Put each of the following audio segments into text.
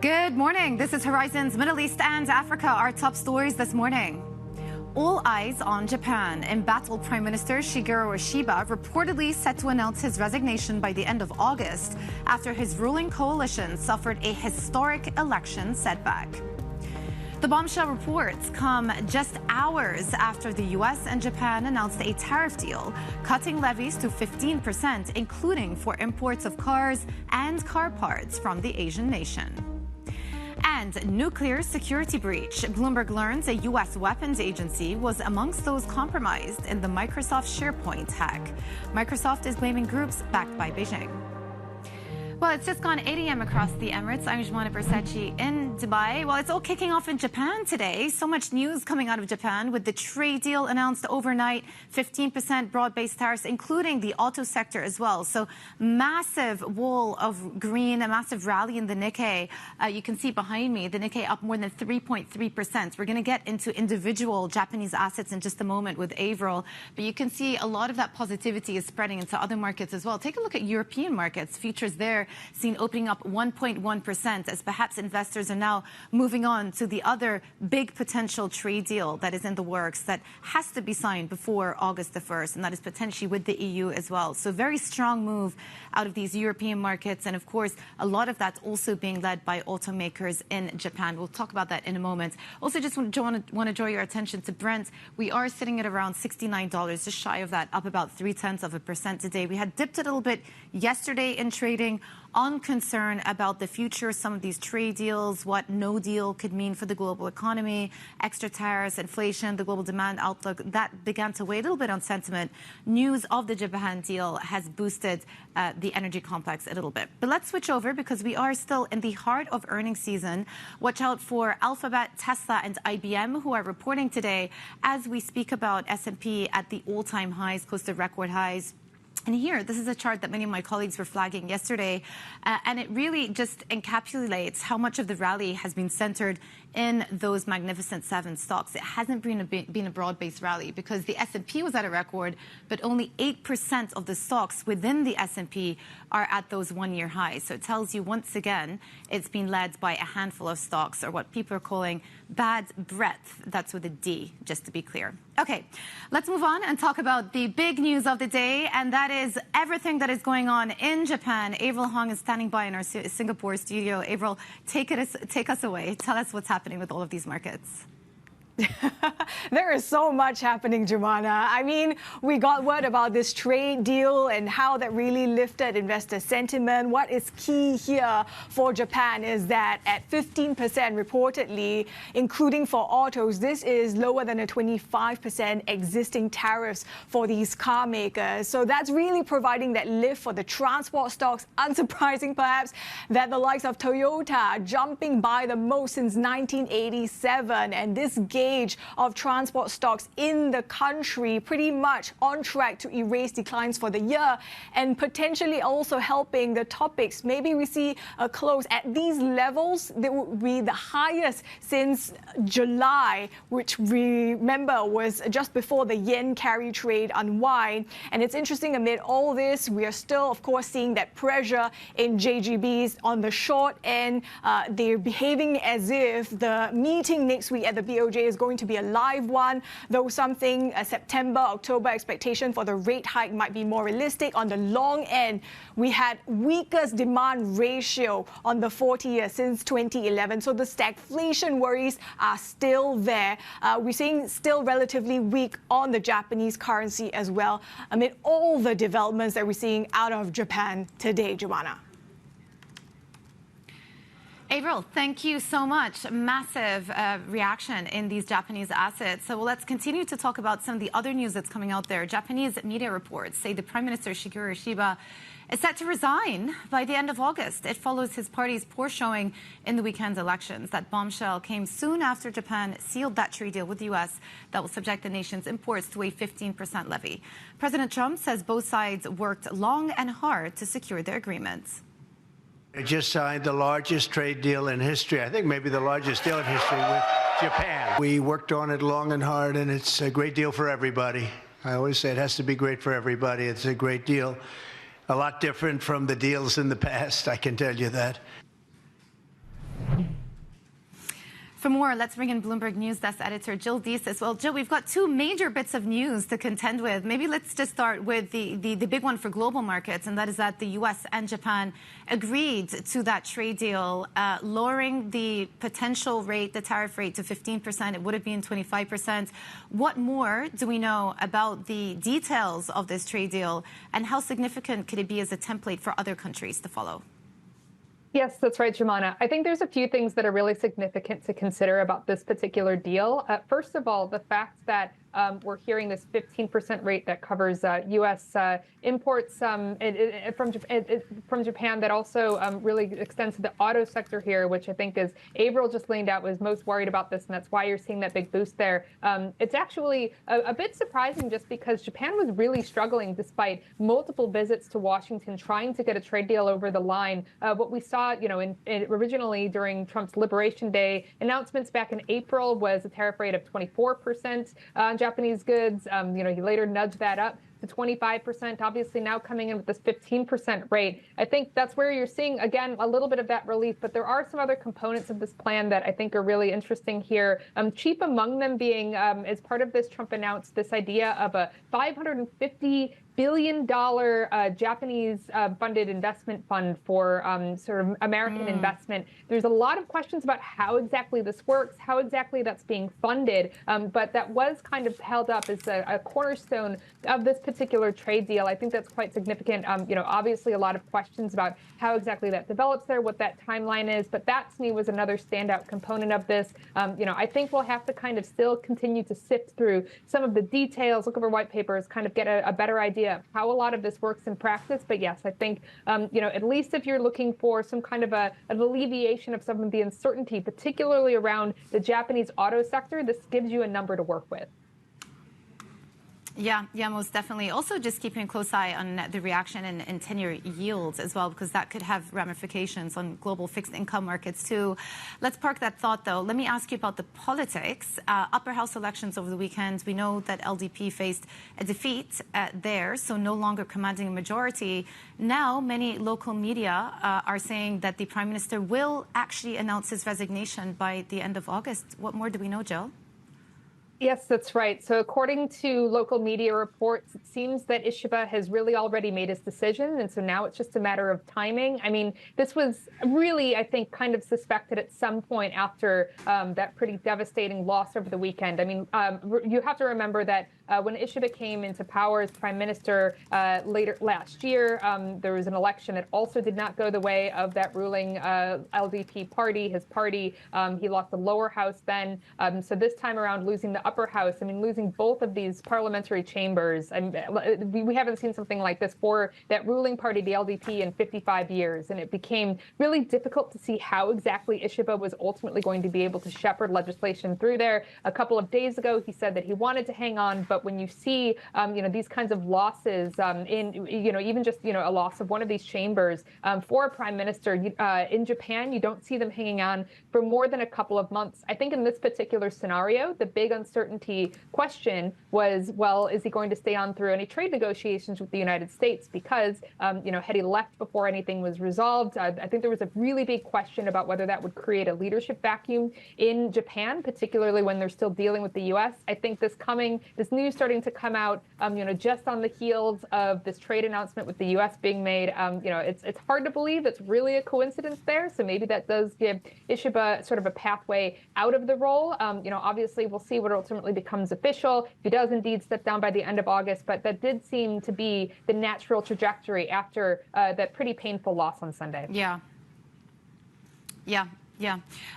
Good morning. This is Horizon's Middle East and Africa. Our top stories this morning. All eyes on Japan. Embattled Prime Minister Shigeru Ishiba reportedly set to announce his resignation by the end of August after his ruling coalition suffered a historic election setback. The bombshell reports come just hours after the U.S. and Japan announced a tariff deal, cutting levies to 15%, including for imports of cars and car parts from the Asian nation. And nuclear security breach. Bloomberg learns a U.S. weapons agency was amongst those compromised in the Microsoft SharePoint hack. Microsoft is blaming groups backed by Beijing. Well, it's just gone 8 a.m. across the Emirates. I'm Johanna Bersachi in Dubai. Well, it's all kicking off in Japan today. So much news coming out of Japan with the trade deal announced overnight, 15% broad-based tariffs, including the auto sector as well. So massive wall of green, a massive rally in the Nikkei. You can see behind me, the Nikkei up more than 3.3%. We're going to get into individual Japanese assets in just a moment with Avril. But you can see a lot of that positivity is spreading into other markets as well. Take a look at European markets. Futures there seen opening up 1.1% as perhaps investors are now moving on to the other big potential trade deal that is in the works that has to be signed before August the 1st, and that is potentially with the EU as well. So very strong move out of these European markets, and of course a lot of that also being led by automakers in Japan. We'll talk about that in a moment. Also just want to draw your attention to Brent. We are sitting at around $69, just shy of that, up about 0.3% today. We had dipped a little bit yesterday in trading on concern about the future, some of these trade deals, what no deal could mean for the global economy, extra tariffs, inflation, the global demand outlook. That began to weigh a little bit on sentiment. News of the Japan deal has boosted the energy complex a little bit. But let's switch over because we are still in the heart of earnings season. Watch out for Alphabet, Tesla, and IBM, who are reporting today as we speak about S&P at the all-time highs, close to record highs. And here, this is a chart that many of my colleagues were flagging yesterday, and it really just encapsulates how much of the rally has been centered in those magnificent 7 stocks. It hasn't been a broad-based rally because the S&P was at a record, but only 8% of the stocks within the S&P are at those one-year highs. So it tells you, once again, it's been led by a handful of stocks, or what people are calling bad breadth. That's with a D, just to be clear. Okay, let's move on and talk about the big news of the day, and that is everything that is going on in Japan. Avril Hong is standing by in our Singapore studio. Avril, take us away. Tell us what's happening with all of these markets. There is so much happening, Jumana. I mean, we got word about this trade deal and how that really lifted investor sentiment. What is key here for Japan is that at 15% reportedly, including for autos, this is lower than a 25% existing tariffs for these car makers. So that's really providing that lift for the transport stocks. Unsurprising, perhaps, that the likes of Toyota jumping by the most since 1987, and this gauge of transport stocks in the country pretty much on track to erase declines for the year, and potentially also helping the topics. Maybe we see a close at these levels that would be the highest since July, which we remember was just before the yen carry trade unwind. And it's interesting, amid all this, we are still, of course, seeing that pressure in JGBs on the short end. They're behaving as if the meeting next week at the BOJ is going to be a live one, though something September, October expectation for the rate hike might be more realistic. On the long end, we had weakest demand ratio on the 40-year since 2011. So the stagflation worries are still there. We're seeing still relatively weak on the Japanese currency as well, amid all the developments that we're seeing out of Japan today, Joanna. Avril, thank you so much. Massive reaction in these Japanese assets. So let's continue to talk about some of the other news that's coming out there. Japanese media reports say the Prime Minister Shigeru Ishiba is set to resign by the end of August. It follows his party's poor showing in the weekend's elections. That bombshell came soon after Japan sealed that trade deal with the U.S. that will subject the nation's imports to a 15% levy. President Trump says both sides worked long and hard to secure their agreements. I just signed the largest trade deal in history, I think maybe the largest deal in history with Japan. We worked on it long and hard, and it's a great deal for everybody. I always say it has to be great for everybody. It's a great deal. A lot different from the deals in the past, I can tell you that. For more, let's bring in Bloomberg News Desk editor Jill Deesis. Well, Jill, we've got two major bits of news to contend with. Maybe let's just start with the big one for global markets, and that is that the U.S. and Japan agreed to that trade deal, lowering the potential rate, the tariff rate, to 15%. It would have been 25%. What more do we know about the details of this trade deal, and how significant could it be as a template for other countries to follow? Yes, that's right, Jumana. I think there's a few things that are really significant to consider about this particular deal. First of all, the fact that we're hearing this 15% rate that covers U.S. imports from Japan that also really extends to the auto sector here, which I think, as Averill just laid out, was most worried about this, and that's why you're seeing that big boost there. It's actually a bit surprising, just because Japan was really struggling despite multiple visits to Washington trying to get a trade deal over the line. What we saw, originally during Trump's Liberation Day announcements back in April was a tariff rate of 24% on Japanese goods. He later nudged that up to 25%, obviously now coming in with this 15% rate. I think that's where you're seeing, again, a little bit of that relief, but there are some other components of this plan that I think are really interesting here. Chief among them being, as part of this, Trump announced this idea of a $550 billion Japanese funded investment fund for sort of American investment. There's a lot of questions about how exactly this works, how exactly that's being funded, but that was kind of held up as a cornerstone of this particular trade deal. I think that's quite significant. Obviously a lot of questions about how exactly that develops there, what that timeline is, but that to me was another standout component of this. I think we'll have to kind of still continue to sift through some of the details, look over white papers, kind of get a better idea of how a lot of this works in practice. But yes, I think, at least if you're looking for some kind of an alleviation of some of the uncertainty, particularly around the Japanese auto sector, this gives you a number to work with. Yeah, most definitely. Also, just keeping a close eye on the reaction in 10-year yields as well, because that could have ramifications on global fixed income markets too. Let's park that thought, though. Let me ask you about the politics. Upper house elections over the weekend. We know that LDP faced a defeat there, so no longer commanding a majority. Now, many local media are saying that the Prime Minister will actually announce his resignation by the end of August. What more do we know, Jill? Yes, that's right. So according to local media reports, it seems that Ishiba has really already made his decision. And so now it's just a matter of timing. I mean, this was really, I think, kind of suspected at some point after that pretty devastating loss over the weekend. I mean, you have to remember that when Ishiba came into power as prime minister later last year, there was an election that also did not go the way of that ruling LDP party, his party. He lost the lower house then. So this time around, losing the upper house, I mean, losing both of these parliamentary chambers. We haven't seen something like this for that ruling party, the LDP, in 55 years. And it became really difficult to see how exactly Ishiba was ultimately going to be able to shepherd legislation through there. A couple of days ago, he said that he wanted to hang on, but when you see, these kinds of losses even just, a loss of one of these chambers for a prime minister in Japan, you don't see them hanging on for more than a couple of months. I think in this particular scenario, the big uncertainty question was, well, is he going to stay on through any trade negotiations with the United States? Because, had he left before anything was resolved, I think there was a really big question about whether that would create a leadership vacuum in Japan, particularly when they're still dealing with the U.S. I think this news starting to come out, just on the heels of this trade announcement with the U.S. being made, it's hard to believe it's really a coincidence there. So maybe that does give Ishiba sort of a pathway out of the role. Obviously we'll see what ultimately becomes official. If he does indeed step down by the end of August, but that did seem to be the natural trajectory after that pretty painful loss on Sunday. Yeah.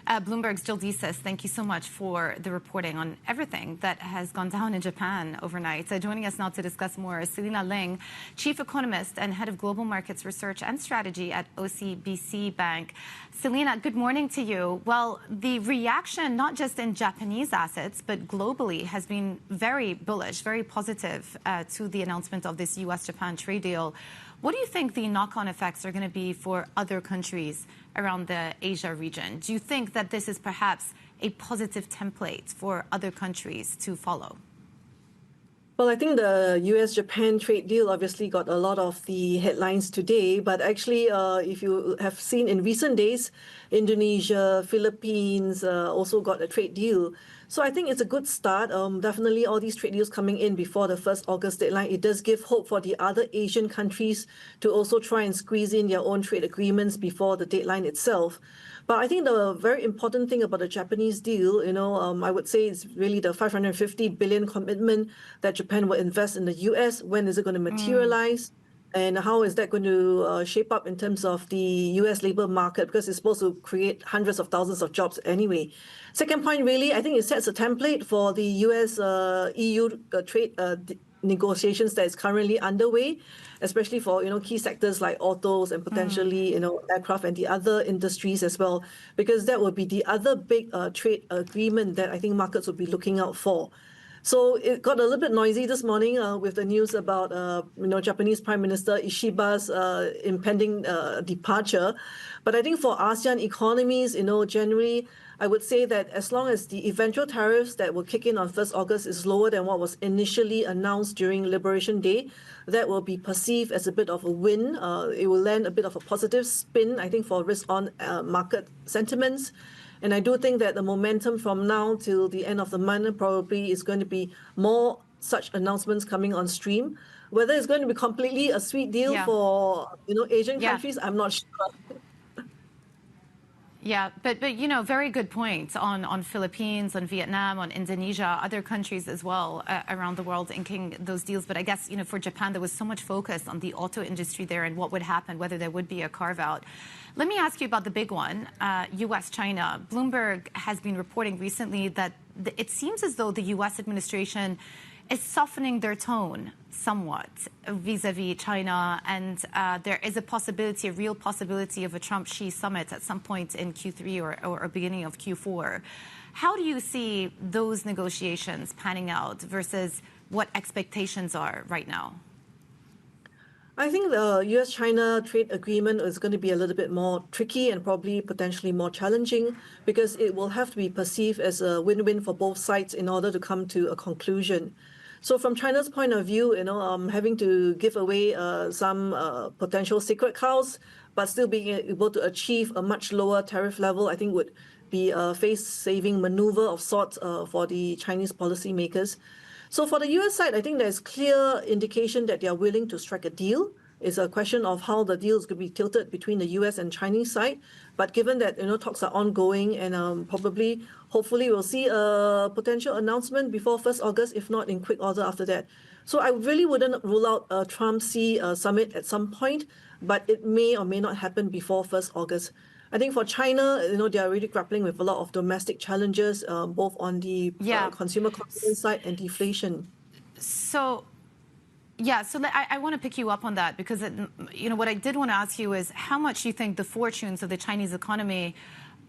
Bloomberg's Jill Deesis, thank you so much for the reporting on everything that has gone down in Japan overnight. Joining us now to discuss more is Selena Ling, Chief Economist and Head of Global Markets Research and Strategy at OCBC Bank. Selena, good morning to you. Well, the reaction, not just in Japanese assets, but globally, has been very bullish, very positive to the announcement of this U.S.-Japan trade deal. What do you think the knock-on effects are going to be for other countries around the Asia region? Do you think that this is perhaps a positive template for other countries to follow? Well, I think the US-Japan trade deal obviously got a lot of the headlines today, but actually, if you have seen in recent days, Indonesia, Philippines also got a trade deal. So I think it's a good start. Definitely all these trade deals coming in before the 1st August deadline, it does give hope for the other Asian countries to also try and squeeze in their own trade agreements before the deadline itself. But I think the very important thing about the Japanese deal, I would say it's really the 550 billion commitment that Japan will invest in the US. When is it going to materialize? And how is that going to shape up in terms of the US labor market? Because it's supposed to create hundreds of thousands of jobs anyway. Second point, really, I think it sets a template for the US-EU trade negotiations that is currently underway, especially for key sectors like autos and potentially aircraft and the other industries as well, because that will be the other big trade agreement that I think markets will be looking out for. So it got a little bit noisy this morning with the news about Japanese Prime Minister Ishiba's impending departure. But I think for ASEAN economies, generally, I would say that as long as the eventual tariffs that will kick in on 1st August is lower than what was initially announced during Liberation Day, that will be perceived as a bit of a win. It will lend a bit of a positive spin, I think, for risk-on market sentiments. And I do think that the momentum from now till the end of the month probably is going to be more such announcements coming on stream. Whether it's going to be completely a sweet deal for Asian countries, I'm not sure. Yeah, but very good point on Philippines, on Vietnam, on Indonesia, other countries as well around the world inking those deals. But I guess, for Japan, there was so much focus on the auto industry there and what would happen, whether there would be a carve-out. Let me ask you about the big one, U.S.-China. Bloomberg has been reporting recently that it seems as though the U.S. administration is softening their tone somewhat vis-a-vis China, and there is a real possibility of a Trump-Xi summit at some point in Q3 or beginning of Q4. How do you see those negotiations panning out versus what expectations are right now? I think the US-China trade agreement is going to be a little bit more tricky and probably potentially more challenging because it will have to be perceived as a win-win for both sides in order to come to a conclusion. So from China's point of view, having to give away some potential sacred cows, but still being able to achieve a much lower tariff level, I think would be a face-saving maneuver of sorts for the Chinese policymakers. So for the US side, I think there's clear indication that they are willing to strike a deal. It's a question of how the deal is going to be tilted between the US and Chinese side. But given that talks are ongoing and hopefully we'll see a potential announcement before 1st August, if not in quick order after that. So I really wouldn't rule out a Trump-Xi summit at some point, but it may or may not happen before 1st August. I think for China, they are really grappling with a lot of domestic challenges, both on the consumer confidence side and deflation. So I want to pick you up on that because, what I did want to ask you is how much you think the fortunes of the Chinese economy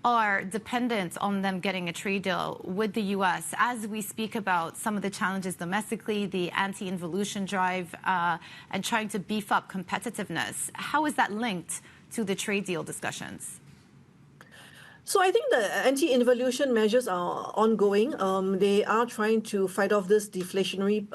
are dependent on them getting a trade deal with the U.S. as we speak about some of the challenges domestically, the anti-involution drive, and trying to beef up competitiveness. How is that linked to the trade deal discussions? So I think the anti-involution measures are ongoing. They are trying to fight off this deflationary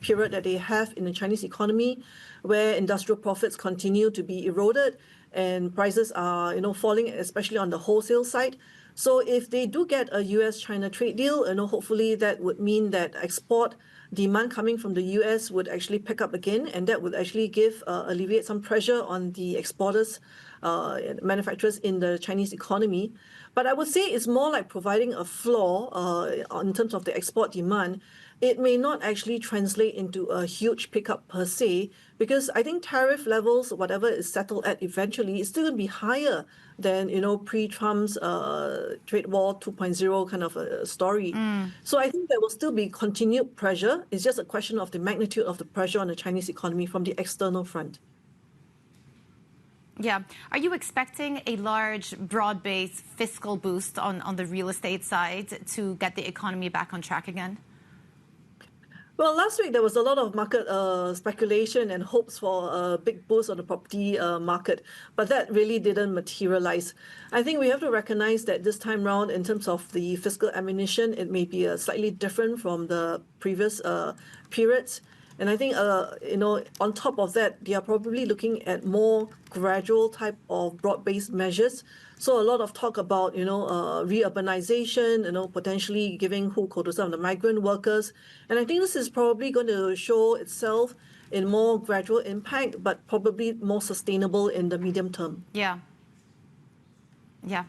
period that they have in the Chinese economy, where industrial profits continue to be eroded and prices are, falling, especially on the wholesale side. So if they do get a US-China trade deal, hopefully that would mean that export demand coming from the US would actually pick up again, and that would actually alleviate some pressure on the exporters, manufacturers in the Chinese economy. But I would say it's more like providing a floor in terms of the export demand. It may not actually translate into a huge pickup per se, because I think tariff levels, whatever is settled at eventually, is still going to be higher than, pre-Trump's trade war 2.0 kind of a story. So I think there will still be continued pressure. It's just a question of the magnitude of the pressure on the Chinese economy from the external front. Yeah. Are you expecting a large, broad-based fiscal boost on the real estate side to get the economy back on track again? Well, last week there was a lot of market speculation and hopes for a big boost on the property market, but that really didn't materialize. I think we have to recognize that this time round, in terms of the fiscal ammunition, it may be slightly different from the previous periods. And I think, on top of that, they are probably looking at more gradual type of broad-based measures. So a lot of talk about, reurbanization, potentially giving hook to some of the migrant workers. And I think this is probably going to show itself in more gradual impact, but probably more sustainable in the medium term. Yeah. Yeah.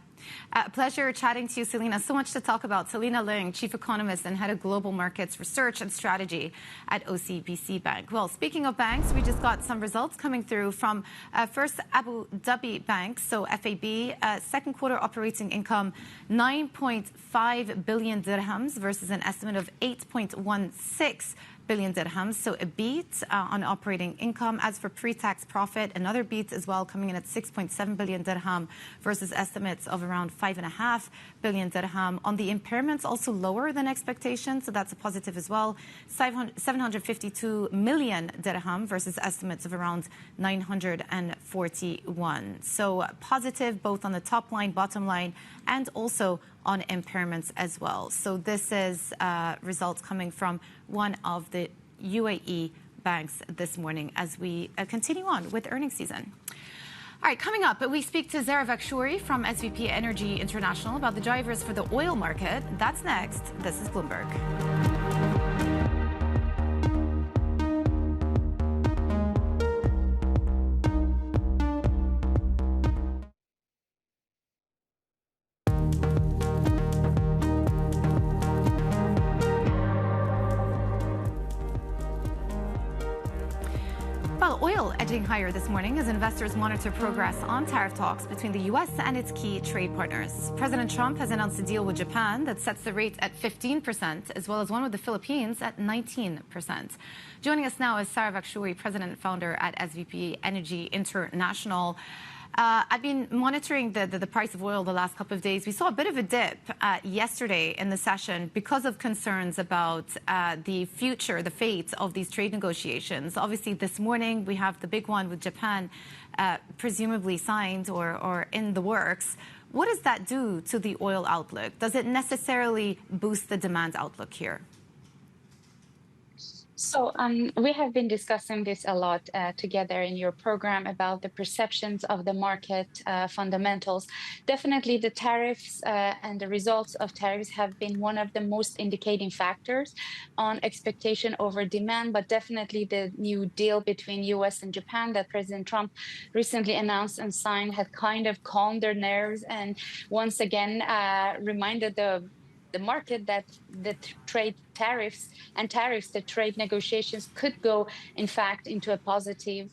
Pleasure chatting to you, Selena. So much to talk about. Selena Ling, Chief Economist and Head of Global Markets Research and Strategy at OCBC Bank. Well, speaking of banks, we just got some results coming through from first Abu Dhabi Bank, so FAB, second quarter operating income 9.5 billion dirhams versus an estimate of 8.16 billion dirhams, so a beat on operating income. As for pre-tax profit, another beat as well, coming in at 6.7 billion dirham versus estimates of around 5.5 billion dirham. On the impairments, also lower than expectations, so that's a positive as well. 752 million dirham versus estimates of around 941. So positive both on the top line, bottom line, and also on impairments as well. So this is results coming from one of the UAE banks this morning as we continue on with earnings season. All right, coming up, we speak to Sara Vakhshouri from SVP Energy International about the drivers for the oil market. That's next. This is Bloomberg. Well, oil edging higher this morning as investors monitor progress on tariff talks between the U.S. and its key trade partners. President Trump has announced a deal with Japan that sets the rate at 15%, as well as one with the Philippines at 19%. Joining us now is Sara Vakhshouri, President and Founder at SVP Energy International. I've been monitoring the price of oil the last couple of days. We saw a bit of a dip yesterday in the session because of concerns about the future, the fate of these trade negotiations. Obviously, this morning we have the big one with Japan presumably signed or in the works. What does that do to the oil outlook? Does it necessarily boost the demand outlook here? So we have been discussing this a lot together in your program about the perceptions of the market fundamentals. Definitely the tariffs and the results of tariffs have been one of the most indicating factors on expectation over demand, but definitely the new deal between US and Japan that President Trump recently announced and signed had kind of calmed their nerves and once again reminded the market that the trade tariffs and the trade negotiations could go, in fact, into a positive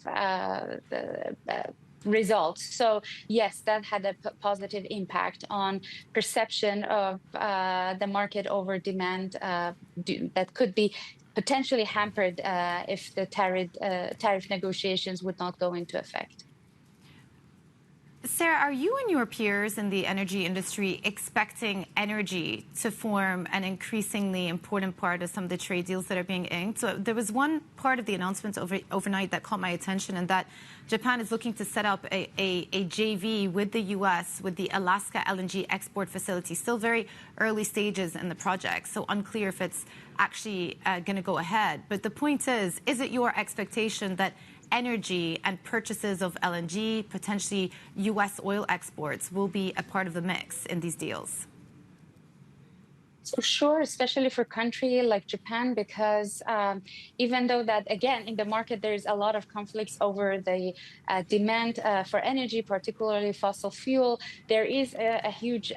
result. So, yes, that had a positive impact on perception of the market over demand that could be potentially hampered if the tariff negotiations would not go into effect. Sara, are you and your peers in the energy industry expecting energy to form an increasingly important part of some of the trade deals that are being inked? So there was one part of the announcement overnight that caught my attention, and that Japan is looking to set up a JV with the U.S. with the Alaska LNG export facility. Still very early stages in the project, so unclear if it's actually going to go ahead. But the point is it your expectation that energy and purchases of LNG, potentially U.S. oil exports, will be a part of the mix in these deals? For sure, especially for a country like Japan, because even though that, again, in the market, there's a lot of conflicts over the demand for energy, particularly fossil fuel, there is a huge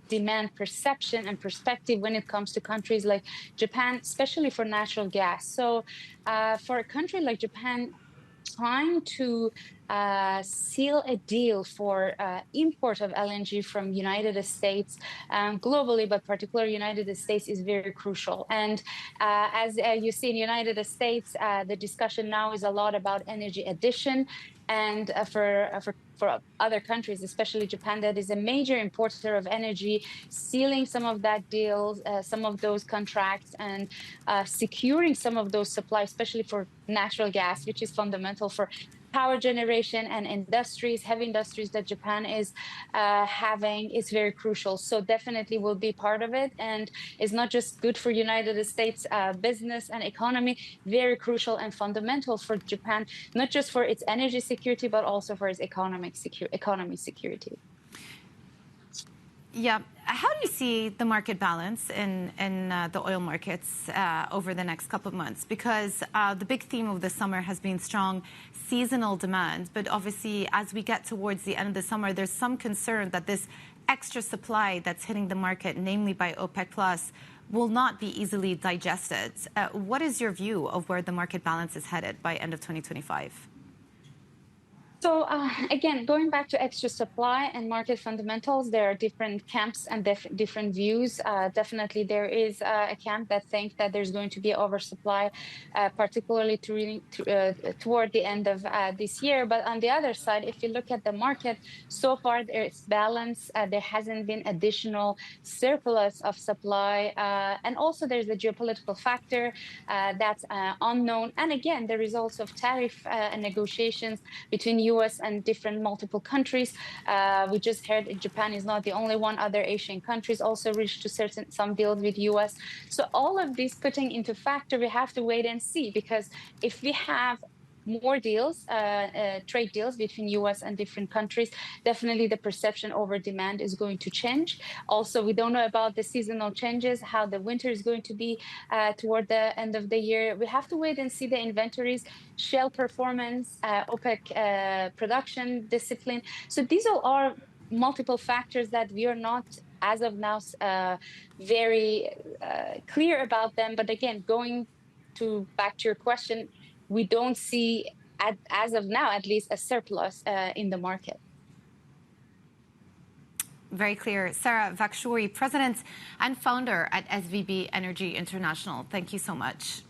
demand perception and perspective when it comes to countries like Japan, especially for natural gas. So for a country like Japan, trying to seal a deal for import of LNG from United States globally, but particularly United States, is very crucial. And as you see in United States, the discussion now is a lot about energy addition. and for other countries, especially Japan, that is a major importer of energy, sealing some of that deals, some of those contracts, and securing some of those supplies, especially for natural gas, which is fundamental for power generation and industries, heavy industries that Japan is having, is very crucial. So definitely will be part of it, and is not just good for United States business and economy, very crucial and fundamental for Japan, not just for its energy security, but also for its economy security. Yeah. How do you see the market balance in the oil markets over the next couple of months? Because the big theme of the summer has been strong seasonal demand. But obviously, as we get towards the end of the summer, there's some concern that this extra supply that's hitting the market, namely by OPEC+, will not be easily digested. What is your view of where the market balance is headed by end of 2025? So again, going back to extra supply and market fundamentals, there are different camps and different views. Definitely, there is a camp that thinks that there's going to be oversupply, particularly toward the end of this year. But on the other side, if you look at the market, so far there is balance. There hasn't been additional surplus of supply. And also there's a geopolitical factor that's unknown. And again, the results of tariff negotiations between US and different multiple countries. We just heard Japan is not the only one. Other Asian countries also reached to some deals with US. So all of this putting into factor, we have to wait and see, because if we have more deals, trade deals between US and different countries, definitely the perception over demand is going to change. Also, we don't know about the seasonal changes, how the winter is going to be toward the end of the year. We have to wait and see the inventories, Shell performance, OPEC production discipline. So these all are multiple factors that we are not, as of now, very clear about them. But again, going back to your question, we don't see, as of now, at least, a surplus in the market. Very clear. Sara Vakhshouri, President and Founder at SVB Energy International. Thank you so much.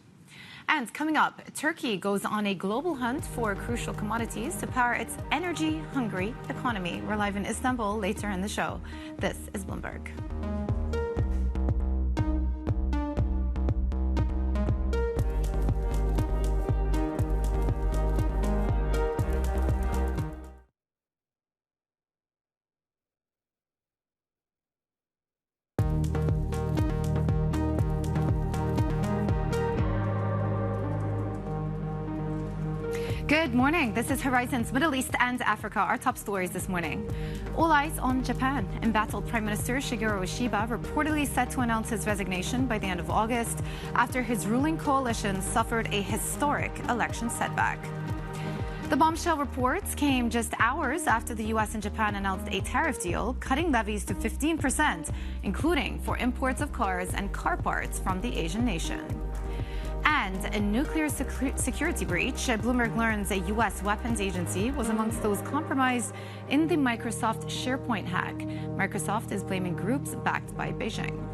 And coming up, Turkey goes on a global hunt for crucial commodities to power its energy-hungry economy. We're live in Istanbul later in the show. This is Bloomberg. Good morning. This is Horizon's Middle East and Africa, our top stories this morning. All eyes on Japan. Embattled Prime Minister Shigeru Ishiba reportedly set to announce his resignation by the end of August after his ruling coalition suffered a historic election setback. The bombshell reports came just hours after the U.S. and Japan announced a tariff deal, cutting levies to 15%, including for imports of cars and car parts from the Asian nation. And a nuclear security breach. Bloomberg learns a U.S. weapons agency was amongst those compromised in the Microsoft SharePoint hack. Microsoft is blaming groups backed by Beijing.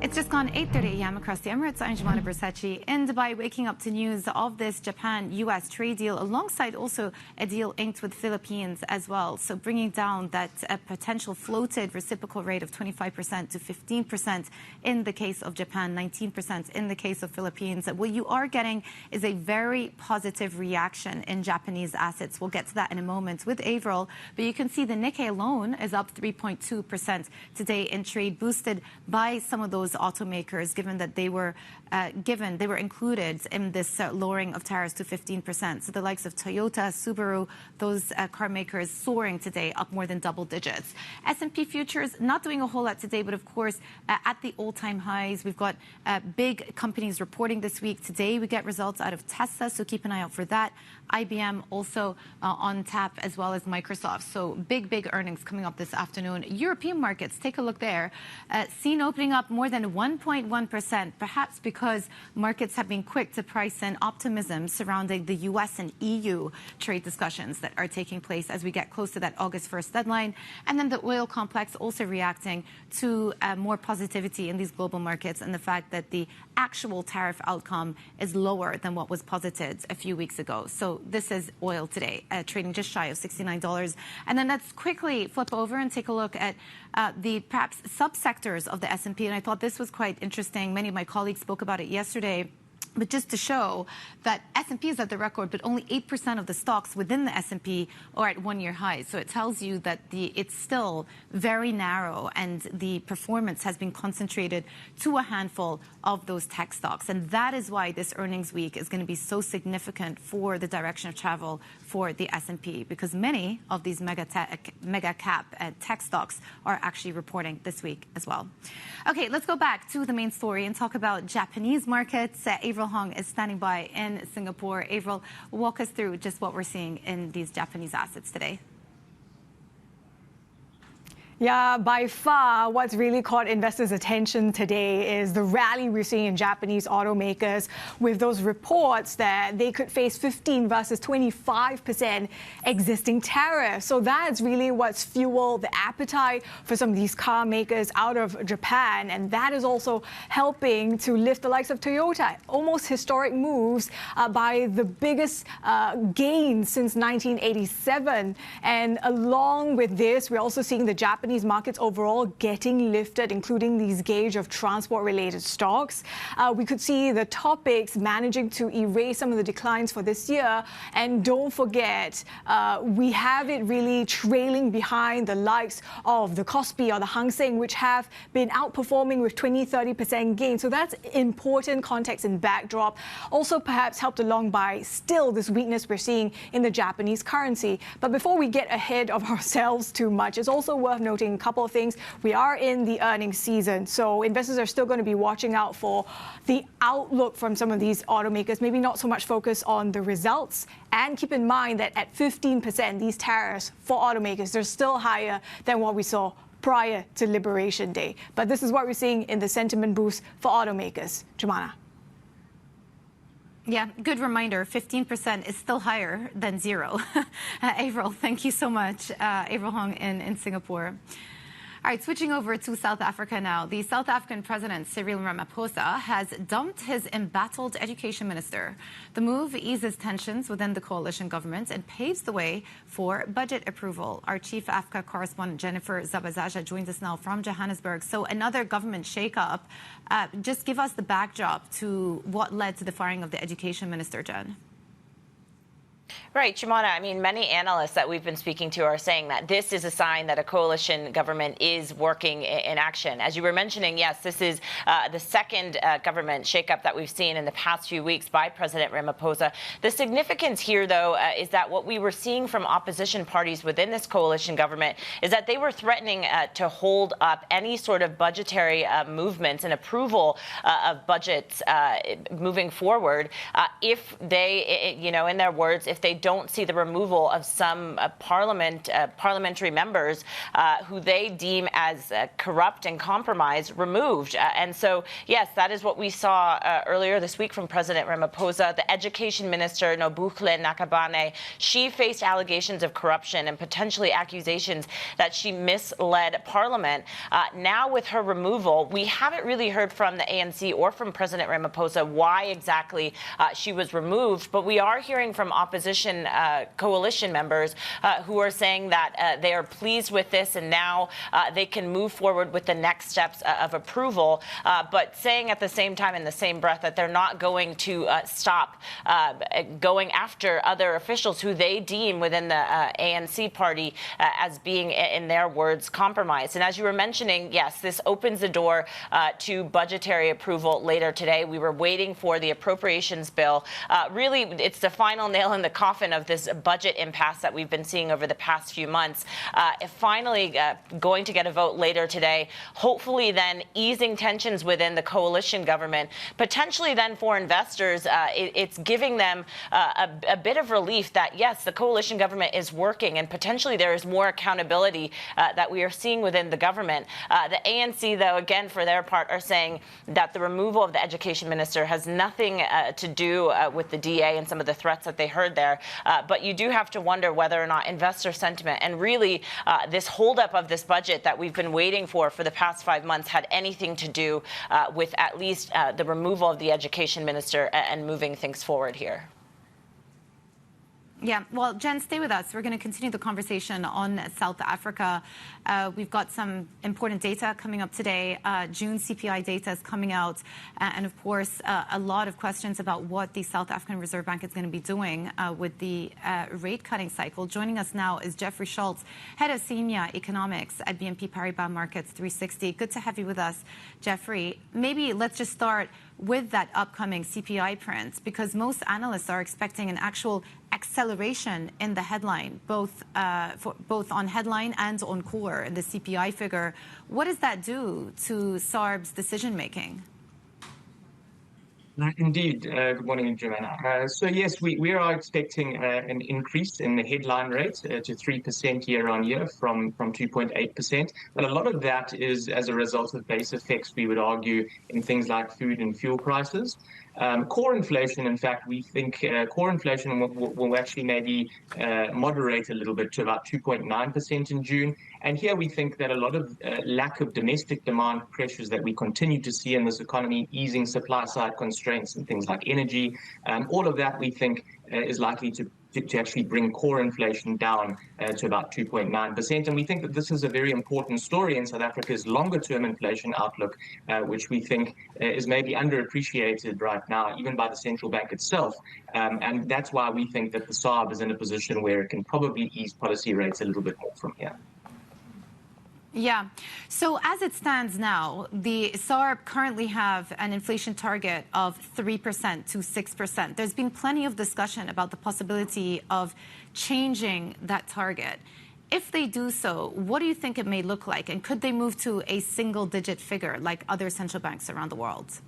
It's just gone 8:30 a.m. across the Emirates. I'm Jumana Bersachi in Dubai, waking up to news of this Japan-U.S. trade deal, alongside also a deal inked with Philippines as well. So bringing down that potential floated reciprocal rate of 25% to 15% in the case of Japan, 19% in the case of Philippines. What you are getting is a very positive reaction in Japanese assets. We'll get to that in a moment with Avril. But you can see the Nikkei alone is up 3.2% today in trade, boosted by some of those automakers, given that they were included in this lowering of tariffs to 15%. So the likes of Toyota, Subaru, those car makers soaring today, up more than double digits. S&P futures not doing a whole lot today, but of course at the all-time highs. We've got big companies reporting this week. Today we get results out of Tesla, so keep an eye out for that. IBM also on tap, as well as Microsoft. So big earnings coming up this afternoon. European markets, take a look there. Seen opening up more than in 1.1%, perhaps because markets have been quick to price in optimism surrounding the U.S. and EU trade discussions that are taking place as we get close to that August 1st deadline. And then the oil complex also reacting to more positivity in these global markets and the fact that the actual tariff outcome is lower than what was posited a few weeks ago. So this is oil today, trading just shy of $69. And then let's quickly flip over and take a look at the perhaps subsectors of the S&P. And I thought this was quite interesting. Many of my colleagues spoke about it yesterday. But just to show that S&P is at the record, but only 8% of the stocks within the S&P are at one-year highs. So it tells you that it's still very narrow and the performance has been concentrated to a handful of those tech stocks. And that is why this earnings week is going to be so significant for the direction of travel for the S&P, because many of these mega cap tech stocks are actually reporting this week as well. Okay, let's go back to the main story and talk about Japanese markets. Avril Hong is standing by in Singapore. Avril, walk us through just what we're seeing in these Japanese assets today. Yeah, by far, what's really caught investors' attention today is the rally we're seeing in Japanese automakers with those reports that they could face 15 versus 25% existing tariffs. So that's really what's fueled the appetite for some of these car makers out of Japan. And that is also helping to lift the likes of Toyota. Almost historic moves by the biggest gains since 1987. And along with this, we're also seeing the Japanese markets overall getting lifted, including these gauge of transport-related stocks. We could see the topics managing to erase some of the declines for this year. And don't forget, we have it really trailing behind the likes of the Kospi or the Hang Seng, which have been outperforming with 20-30% gains. So that's important context and backdrop. Also perhaps helped along by still this weakness we're seeing in the Japanese currency. But before we get ahead of ourselves too much, it's also worth noting a couple of things. We are in the earnings season, so investors are still going to be watching out for the outlook from some of these automakers, maybe not so much focus on the results. And keep in mind that at 15%, these tariffs for automakers, they're still higher than what we saw prior to Liberation Day. But this is what we're seeing in the sentiment boost for automakers. Jumana. Yeah, good reminder, 15% is still higher than zero. Avril, thank you so much. Avril Hong in Singapore. All right, switching over to South Africa now. The South African president, Cyril Ramaphosa, has dumped his embattled education minister. The move eases tensions within the coalition government and paves the way for budget approval. Our chief Africa correspondent, Jennifer Zabazaja, joins us now from Johannesburg. So another government shakeup. Just give us the backdrop to what led to the firing of the education minister, Jen. Right, Jumana. I mean, many analysts that we've been speaking to are saying that this is a sign that a coalition government is working in action. As you were mentioning, yes, this is the second government shakeup that we've seen in the past few weeks by President Ramaphosa. The significance here, though, is that what we were seeing from opposition parties within this coalition government is that they were threatening to hold up any sort of budgetary movements and approval of budgets moving forward if they, in their words, if they don't see the removal of some parliamentary members who they deem as corrupt and compromised removed. And so, yes, that is what we saw earlier this week from President Ramaphosa. The education minister, Nobuhle Nakabane, she faced allegations of corruption and potentially accusations that she misled Parliament. Now with her removal, we haven't really heard from the ANC or from President Ramaphosa why exactly she was removed, but we are hearing from opposition coalition members who are saying that they are pleased with this and now they can move forward with the next steps of approval, but saying at the same time in the same breath that they're not going to stop going after other officials who they deem within the ANC party as being, in their words, compromised. And as you were mentioning, yes, this opens the door to budgetary approval later today. We were waiting for the appropriations bill. Really, it's the final nail in the coffin often of this budget impasse that we've been seeing over the past few months. Finally going to get a vote later today, hopefully then easing tensions within the coalition government. Potentially then for investors, it's giving them a bit of relief that, yes, the coalition government is working and potentially there is more accountability that we are seeing within the government. The ANC, though, again, for their part, are saying that the removal of the education minister has nothing to do with the DA and some of the threats that they heard there. But you do have to wonder whether or not investor sentiment and really this holdup of this budget that we've been waiting for the past 5 months had anything to do with at least the removal of the education minister and moving things forward here. Yeah, well, Jen, stay with us. We're going to continue the conversation on South Africa. We've got some important data coming up today. June CPI data is coming out. And of course, a lot of questions about what the South African Reserve Bank is going to be doing with the rate cutting cycle. Joining us now is Jeffrey Schultz, head of CEEMEA Economics at BNP Paribas Markets 360. Good to have you with us, Jeffrey. Maybe let's just start with that upcoming CPI print, because most analysts are expecting an actual acceleration in the headline, both on headline and on core, the CPI figure. What does that do to SARB's decision making? Indeed. Good morning, Joanna. So yes, we are expecting an increase in the headline rate to 3% year on year from 2.8%. But a lot of that is as a result of base effects, we would argue, in things like food and fuel prices. Core inflation, in fact, we think core inflation will actually maybe moderate a little bit to about 2.9% in June. And here we think that a lot of lack of domestic demand pressures that we continue to see in this economy, easing supply side constraints and things like energy, all of that we think is likely to actually bring core inflation down to about 2.9%. And we think that this is a very important story in South Africa's longer-term inflation outlook, which we think is maybe underappreciated right now, even by the central bank itself. And that's why we think that the SARB is in a position where it can probably ease policy rates a little bit more from here. Yeah. So as it stands now, the SARB currently have an inflation target of 3% to 6%. There's been plenty of discussion about the possibility of changing that target. If they do so, what do you think it may look like? And could they move to a single-digit figure like other central banks around the world?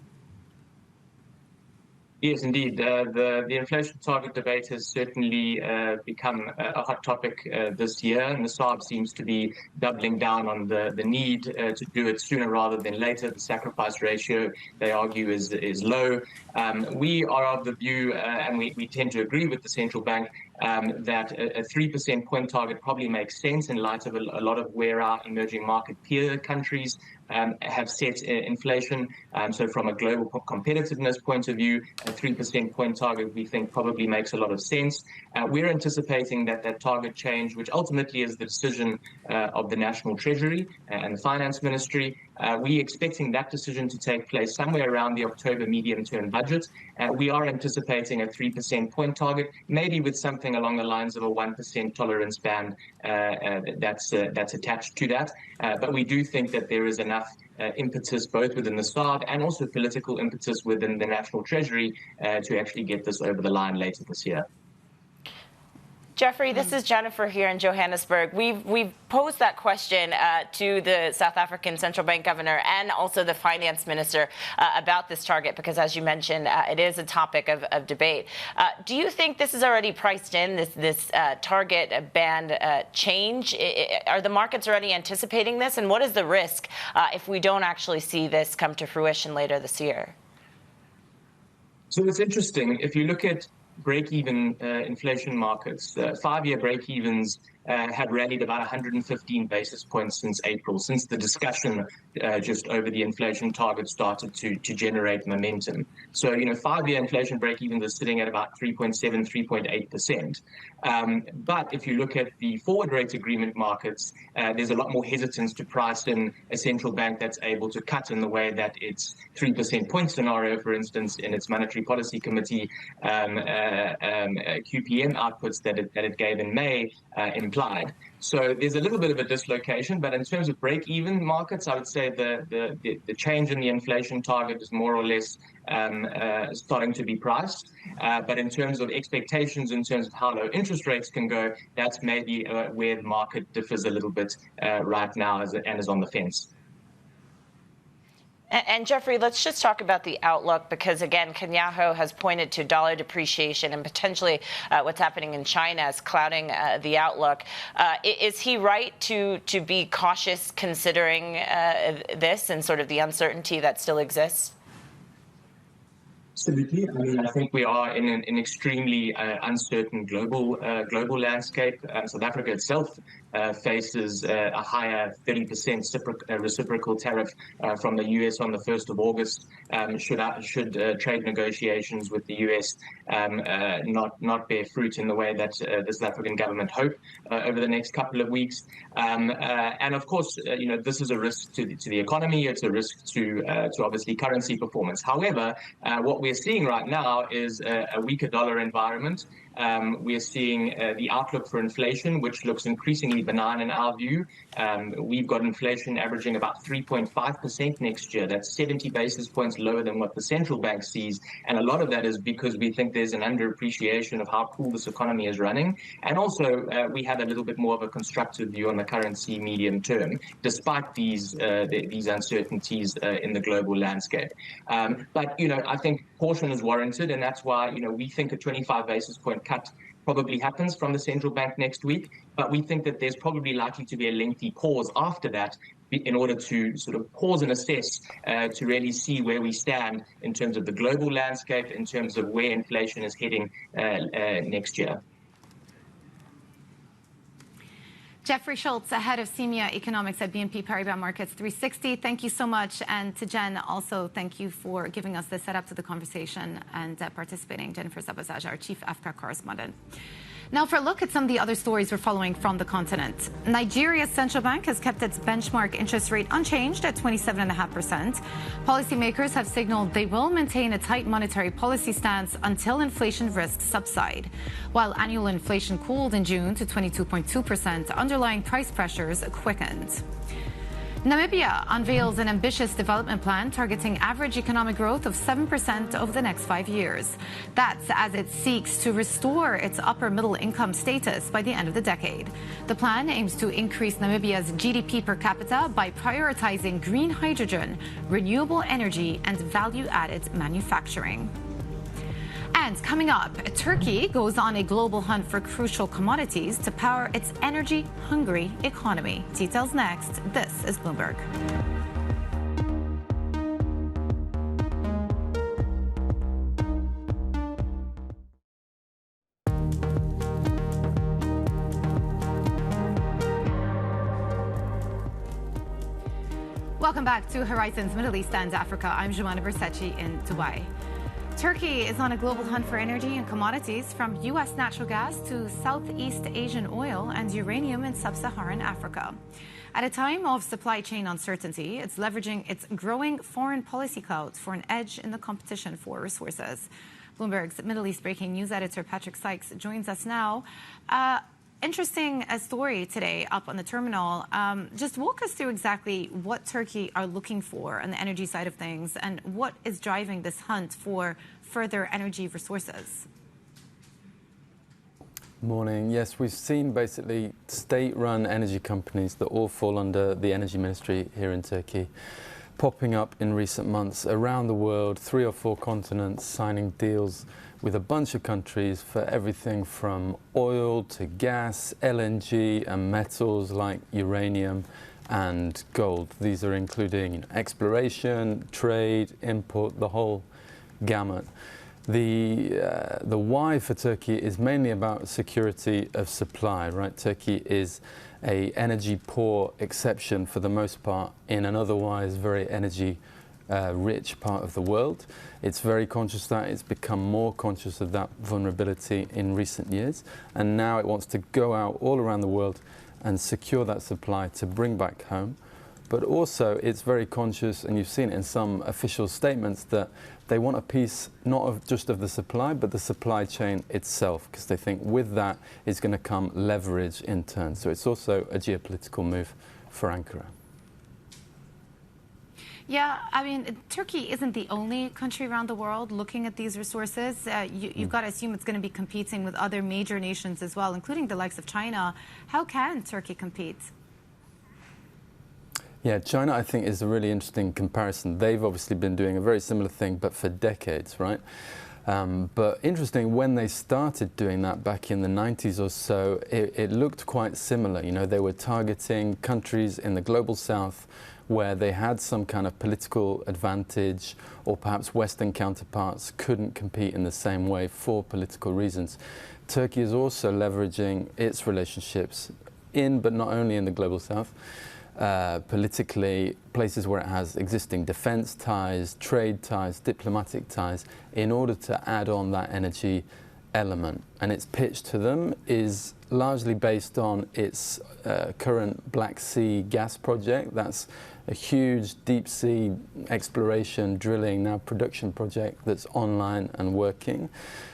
Yes, indeed. The inflation target debate has certainly become a hot topic this year, and the SARB seems to be doubling down on the need to do it sooner rather than later. The sacrifice ratio, they argue, is low. We are of the view, and we tend to agree with the central bank, that a 3% point target probably makes sense in light of a lot of where our emerging market peer countries have set inflation. So from a global competitiveness point of view, a 3% point target we think probably makes a lot of sense. We're anticipating that target change, which ultimately is the decision of the National Treasury and the Finance Ministry, we're expecting that decision to take place somewhere around the October medium-term budget. We are anticipating a 3% point target, maybe with something along the lines of a 1% tolerance band that's attached to that. But we do think that there is enough impetus both within the SARB and also political impetus within the National Treasury to actually get this over the line later this year. Jeffrey, this is Jennifer here in Johannesburg. We've posed that question to the South African Central Bank Governor and also the Finance Minister about this target, because as you mentioned, it is a topic of debate. Do you think this is already priced in, this target band change? Are the markets already anticipating this? And what is the risk if we don't actually see this come to fruition later this year? So it's interesting. If you look at break-even inflation markets, 5-year break-evens had rallied about 115 basis points since April, since the discussion just over the inflation target started to generate momentum. So, 5-year inflation break-evens are sitting at about 3.7, 3.8%. But if you look at the forward rate agreement markets, there's a lot more hesitance to price in a central bank that's able to cut in the way that its 3% point scenario, for instance, in its Monetary Policy Committee QPM outputs that it gave in May, implied. So there's a little bit of a dislocation, but in terms of break-even markets, I would say the change in the inflation target is more or less starting to be priced. But in terms of expectations, in terms of how low interest rates can go, that's maybe where the market differs a little bit right now and is on the fence. And Jeffrey, let's just talk about the outlook, because again, Kenyaho has pointed to dollar depreciation and potentially what's happening in China as clouding the outlook. Is he right to be cautious considering this and sort of the uncertainty that still exists? Absolutely. I mean, I think we are in an extremely uncertain global landscape. South Africa itself faces a higher 30% reciprocal tariff from the US on the 1st of August. Should trade negotiations with the US not bear fruit in the way that the South African government hope over the next couple of weeks. And of course, this is a risk to the economy. It's a risk to obviously currency performance. However, what we're seeing right now is a weaker dollar environment. We're seeing the outlook for inflation, which looks increasingly benign in our view. We've got inflation averaging about 3.5% next year. That's 70 basis points lower than what the central bank sees. And a lot of that is because we think there's an underappreciation of how cool this economy is running. And also, we have a little bit more of a constructive view on the currency medium term, despite these uncertainties in the global landscape. But, I think caution is warranted, and that's why, we think a 25 basis point cut probably happens from the central bank next week, but we think that there's probably likely to be a lengthy pause after that in order to sort of pause and assess to really see where we stand in terms of the global landscape, in terms of where inflation is heading next year. Jeffrey Schultz, head of CEEMEA Economics at BNP Paribas Markets 360. Thank you so much. And to Jen, also thank you for giving us the setup to the conversation and participating. Jennifer Sabazaj, our chief Africa correspondent. Now for a look at some of the other stories we're following from the continent. Nigeria's central bank has kept its benchmark interest rate unchanged at 27.5%. Policymakers have signaled they will maintain a tight monetary policy stance until inflation risks subside. While annual inflation cooled in June to 22.2%, underlying price pressures quickened. Namibia unveils an ambitious development plan targeting average economic growth of 7% over the next 5 years. That's as it seeks to restore its upper middle income status by the end of the decade. The plan aims to increase Namibia's GDP per capita by prioritizing green hydrogen, renewable energy, and value-added manufacturing. And coming up, Turkey goes on a global hunt for crucial commodities to power its energy-hungry economy. Details next. This is Bloomberg. Welcome back to Horizons Middle East and Africa. I'm Joanna Bersace in Dubai. Turkey is on a global hunt for energy and commodities, from U.S. natural gas to Southeast Asian oil and uranium in sub-Saharan Africa. At a time of supply chain uncertainty, it's leveraging its growing foreign policy clout for an edge in the competition for resources. Bloomberg's Middle East breaking news editor Patrick Sykes joins us now. Interesting story today up on the terminal. Just walk us through exactly what Turkey are looking for on the energy side of things and what is driving this hunt for further energy resources. Morning. Yes, we've seen basically state-run energy companies that all fall under the energy ministry here in Turkey popping up in recent months around the world, 3 or 4 continents, signing deals with a bunch of countries for everything from oil to gas, LNG, and metals like uranium and gold. These are including exploration, trade, import, the whole gamut. The why for Turkey is mainly about security of supply, right? Turkey is an energy poor exception for the most part in an otherwise very energy rich part of the world. It's very conscious that it's become more conscious of that vulnerability in recent years, and now it wants to go out all around the world and secure that supply to bring back home. but also it's very conscious, and you've seen it in some official statements, that they want a piece not just of the supply, but the supply chain itself, because they think with that is going to come leverage in turn. So it's also a geopolitical move for Ankara. Yeah, I mean, Turkey isn't the only country around the world looking at these resources. You've got to assume it's going to be competing with other major nations as well, including the likes of China. How can Turkey compete? Yeah, China, I think, is a really interesting comparison. They've obviously been doing a very similar thing, but for decades, right? But interesting, when they started doing that back in the 90s or so, it looked quite similar. You know, they were targeting countries in the global south where they had some kind of political advantage, or perhaps Western counterparts couldn't compete in the same way for political reasons. Turkey is also leveraging its relationships in, but not only in the global south, politically, places where it has existing defense ties, trade ties, diplomatic ties, in order to add on that energy element. And its pitch to them is largely based on its current Black Sea gas project. That's a huge deep sea exploration, drilling, now production project that's online and working.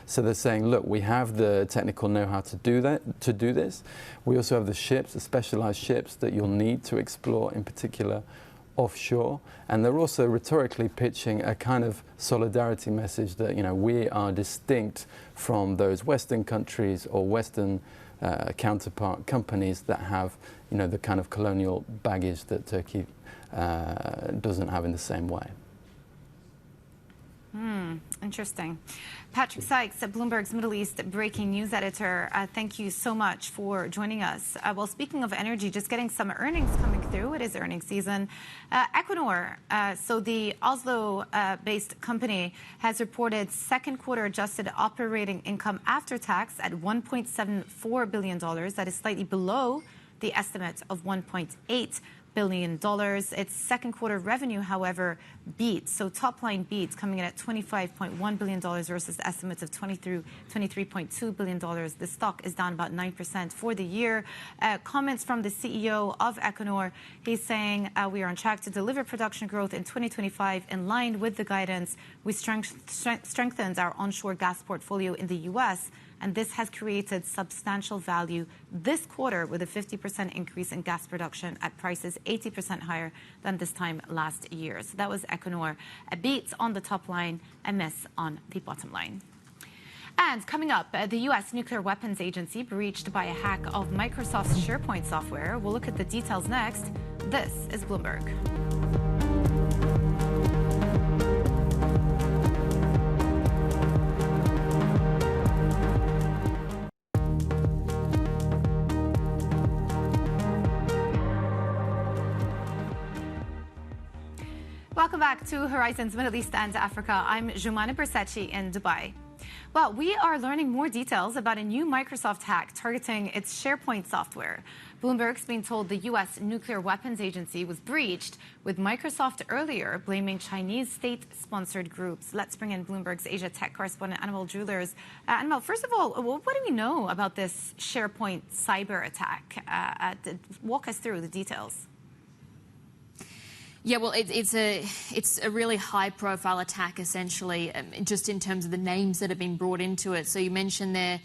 So they're saying, look, we have the technical know-how to do this. We also have the ships, the specialized ships that you'll need to explore, in particular offshore. And they're also rhetorically pitching a kind of solidarity message that, you know, we are distinct from those Western countries or Western counterpart companies that have, you know, the kind of colonial baggage that Turkey doesn't have in the same way. Interesting. Patrick Sykes, Bloomberg's Middle East breaking news editor, thank you so much for joining us. Well, speaking of energy, just getting some earnings coming through. It is earnings season. Equinor, so the Oslo-based company, has reported second quarter adjusted operating income after tax at $1.74 billion. That is slightly below the estimate of $1.8 billion. Its second quarter revenue, however, beat. So top line beats, coming in at $25.1 billion versus the estimates of $23.2 billion. The stock is down about 9% for the year. Comments from the CEO of Equinor. He's saying we are on track to deliver production growth in 2025 in line with the guidance. We strengthened our onshore gas portfolio in the U.S., and this has created substantial value this quarter with a 50% increase in gas production at prices 80% higher than this time last year. So that was Equinor. A beat on the top line, a miss on the bottom line. And coming up, the U.S. Nuclear Weapons Agency breached by a hack of Microsoft's SharePoint software. We'll look at the details next. This is Bloomberg. Welcome back to Horizons Middle East and Africa. I'm Jumana Bersachi in Dubai. Well, we are learning more details about a new Microsoft hack targeting its SharePoint software. Bloomberg's been told the U.S. Nuclear Weapons Agency was breached, with Microsoft earlier blaming Chinese state-sponsored groups. Let's bring in Bloomberg's Asia tech correspondent, Animal Jewelers. Animal, first of all, what do we know about this SharePoint cyber attack? Walk us through the details. Yeah, well, it's a really high-profile attack, essentially, just in terms of the names that have been brought into it. So you mentioned there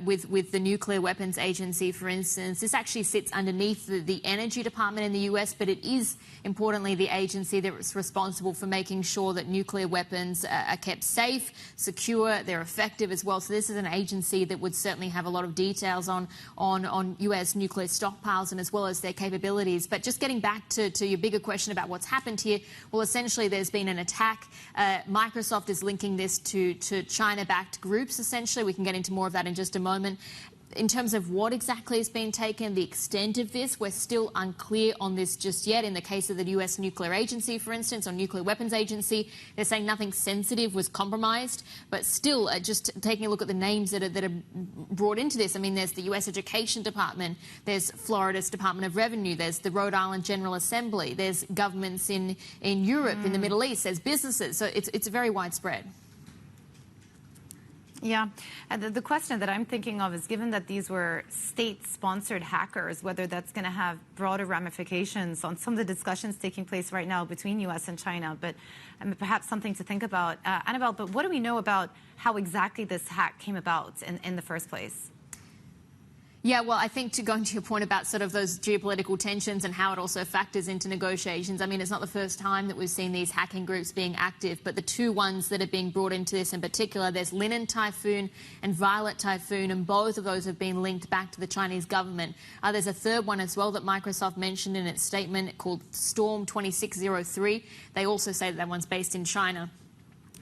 with the Nuclear Weapons Agency, for instance, this actually sits underneath the Energy Department in the US, but it is, importantly, the agency that's responsible for making sure that nuclear weapons are kept safe, secure, they're effective as well. So this is an agency that would certainly have a lot of details on US nuclear stockpiles and as well as their capabilities. But just getting back to your bigger question about what's happened here, well, essentially there's been an attack. Microsoft is linking this to China-backed groups, essentially. We can get into more of that in just a moment. In terms of what exactly has been taken, the extent of this, we're still unclear on this just yet. In the case of the US Nuclear Agency, for instance, or Nuclear Weapons Agency, they're saying nothing sensitive was compromised. But still, just taking a look at the names that are brought into this, I mean, there's the US Education Department, there's Florida's Department of Revenue, there's the Rhode Island General Assembly, there's governments in Europe, in the Middle East, there's businesses. So it's very widespread. Yeah. The question that I'm thinking of is, given that these were state-sponsored hackers, whether that's going to have broader ramifications on some of the discussions taking place right now between U.S. and China, but perhaps something to think about. Annabelle, but what do we know about how exactly this hack came about in the first place? Yeah, well, I think going to your point about sort of those geopolitical tensions and how it also factors into negotiations, I mean, it's not the first time that we've seen these hacking groups being active, but the two ones that are being brought into this in particular, there's Linen Typhoon and Violet Typhoon, and both of those have been linked back to the Chinese government. There's a third one as well that Microsoft mentioned in its statement called Storm 2603. They also say that one's based in China.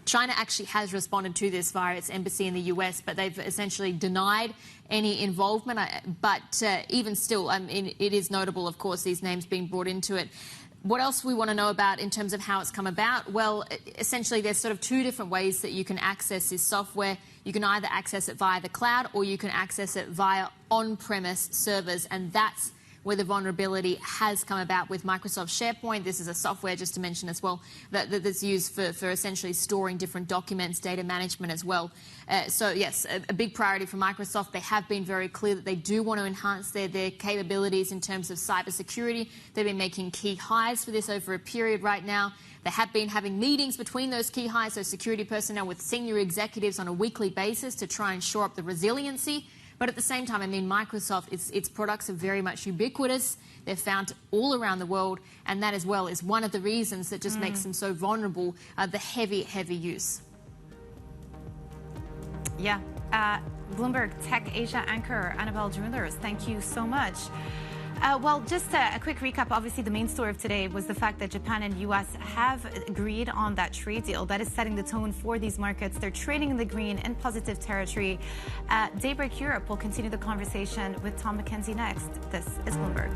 China actually has responded to this via its embassy in the US, but they've essentially denied any involvement. But even still, it is notable, of course, these names being brought into it. What else we want to know about in terms of how it's come about? Well, essentially, there's sort of two different ways that you can access this software. You can either access it via the cloud or you can access it via on-premise servers, and that's where the vulnerability has come about with Microsoft SharePoint. This is a software, just to mention as well, that's used for essentially storing different documents, data management as well. So, yes, a big priority for Microsoft. They have been very clear that they do want to enhance their capabilities in terms of cybersecurity. They've been making key hires for this over a period right now. They have been having meetings between those key hires, so security personnel with senior executives on a weekly basis to try and shore up the resiliency. But at the same time, I mean, Microsoft, its products are very much ubiquitous. They're found all around the world, and that as well is one of the reasons that just makes them so vulnerable, the heavy, heavy use. Yeah. Bloomberg Tech Asia anchor Annabelle Drulers, thank you so much. Well, just a quick recap. Obviously, the main story of today was the fact that Japan and U.S. have agreed on that trade deal that is setting the tone for these markets. They're trading in the green in positive territory. Daybreak Europe will continue the conversation with Tom McKenzie next. This is Bloomberg.